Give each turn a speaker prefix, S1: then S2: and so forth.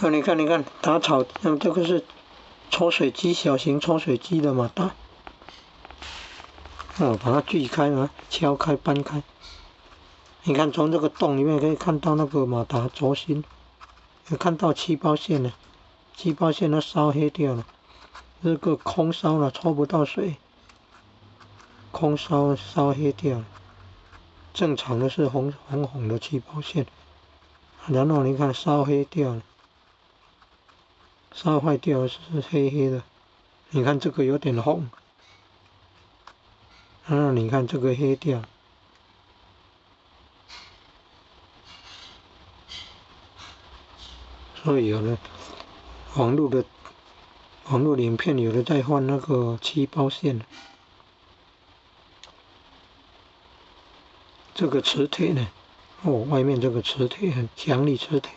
S1: 你看，你看，打草，这个是抽水机，小型抽水机的马达。把它锯开啊，敲开、搬开。你看，从这个洞里面可以看到那个马达轴心，有看到气泡线了，气泡线都烧黑掉了。这个空烧了，抽不到水，空烧烧黑掉了。正常的是红的气泡线，然后你看烧黑掉了。烧坏掉是黑黑的，你看这个有点红，然后你看这个黑掉，所以有的网络影片有的在换那个气泡线，这个磁铁呢，外面这个磁铁很强力磁铁。